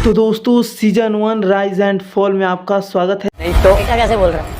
तो दोस्तों season 1 rise and fall में आपका स्वागत है। नहीं तो ऐसा कैसे बोल रहा है?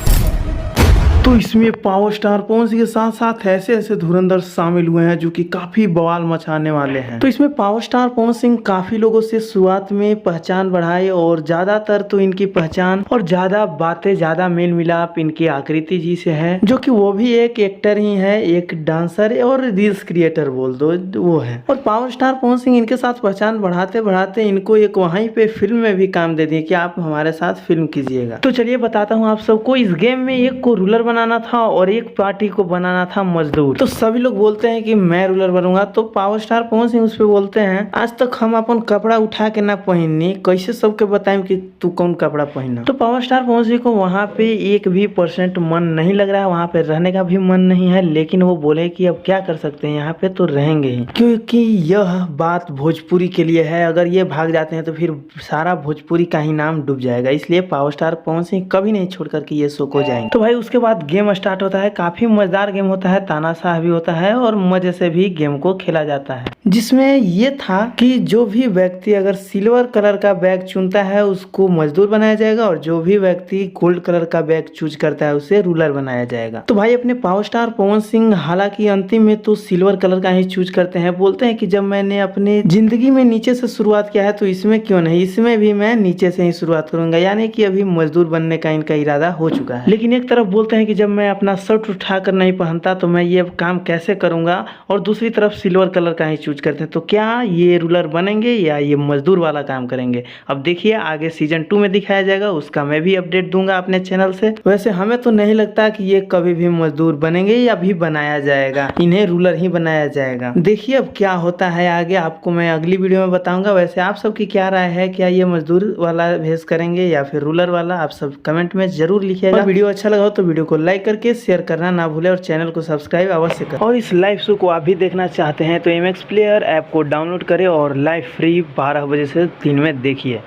तो इसमें पावर स्टार पवन सिंह के साथ साथ ऐसे ऐसे धुरंधर शामिल हुए हैं जो कि काफी बवाल मचाने वाले हैं। तो इसमें पावर स्टार पवन सिंह काफी लोगों से शुरुआत में पहचान बढ़ाए और ज्यादातर तो इनकी पहचान और ज्यादा बातें ज्यादा मेल मिलाप इनकी आकृति जी से है, जो कि वो भी एक एक्टर ही है, एक डांसर और रील्स क्रिएटर बोल दो वो है। और पावर स्टार पवन सिंह इनके साथ पहचान बढ़ाते बढ़ाते इनको एक वहीं पे फिल्म में भी काम दे दिए कि आप हमारे साथ फिल्म कीजिएगा। तो चलिए बताता हूँ आप सबको। इस गेम में एक को रूलर बनाना था और एक पार्टी को बनाना था मजदूर। तो सभी लोग बोलते हैं कि मैं रूलर बनूंगा, तो पावर स्टार पवन सिंह उस पे बोलते हैं आज तक हम अपन कपड़ा उठा के ना पहननी, कैसे सबके बताएं कि तू कौन कपड़ा पहना। तो पावर स्टार पवन सिंह को वहाँ पे 1% मन नहीं लग रहा है, वहाँ पे रहने का भी मन नहीं है, लेकिन वो बोले कि अब क्या कर सकते हैं, यहाँ पे तो रहेंगे ही, क्योंकि यह बात भोजपुरी के लिए है। अगर ये भाग जाते हैं तो फिर सारा भोजपुरी का ही नाम डूब जाएगा, इसलिए पावर स्टार पवन सिंह कभी नहीं छोड़ करके ये शो को जाएंगे। तो भाई उसके बाद गेम स्टार्ट होता है। काफी मजेदार गेम होता है, तानाशाह भी होता है और मजे से भी गेम को खेला जाता है, जिसमें ये था कि जो भी व्यक्ति अगर सिल्वर कलर का बैग चुनता है उसको मजदूर बनाया जाएगा और जो भी व्यक्ति गोल्ड कलर का बैग चूज करता है उसे रूलर बनाया जाएगा। तो भाई अपने पावर स्टार पवन सिंह हालांकि अंतिम में तो सिल्वर कलर का ही चूज करते हैं। बोलते हैं कि जब मैंने अपने जिंदगी में नीचे से शुरुआत किया है तो इसमें क्यों नहीं, इसमें भी मैं नीचे से ही शुरुआत करूंगा, यानी कि अभी मजदूर बनने का इनका इरादा हो चुका है। लेकिन एक तरफ बोलते हैं कि जब मैं अपना शर्ट उठाकर नहीं पहनता तो मैं ये काम कैसे करूंगा, और दूसरी तरफ सिल्वर कलर का ही चूज करते हैं। तो क्या ये रूलर बनेंगे या ये मजदूर वाला काम करेंगे, अब देखिए आगे सीजन 2 में दिखाया जाएगा, उसका मैं भी अपडेट दूंगा अपने चैनल से। वैसे हमें तो नहीं लगता कि ये कभी भी मजदूर बनेंगे या भी बनाया जाएगा, इन्हें रूलर ही बनाया जाएगा। देखिए अब क्या होता है आगे, आपको मैं अगली वीडियो में बताऊंगा। वैसे आप सबकी क्या राय है, क्या ये मजदूर वाला भेज करेंगे या फिर रूलर वाला, आप सब कमेंट में जरूर लिखिएगा। वीडियो अच्छा लगा हो तो वीडियो को लाइक करके शेयर करना ना भूले और चैनल को सब्सक्राइब अवश्य करें। और इस लाइव शो को आप भी देखना चाहते हैं तो MX प्लेयर ऐप को डाउनलोड करें और लाइव फ्री 12 बजे से 3 में देखिए।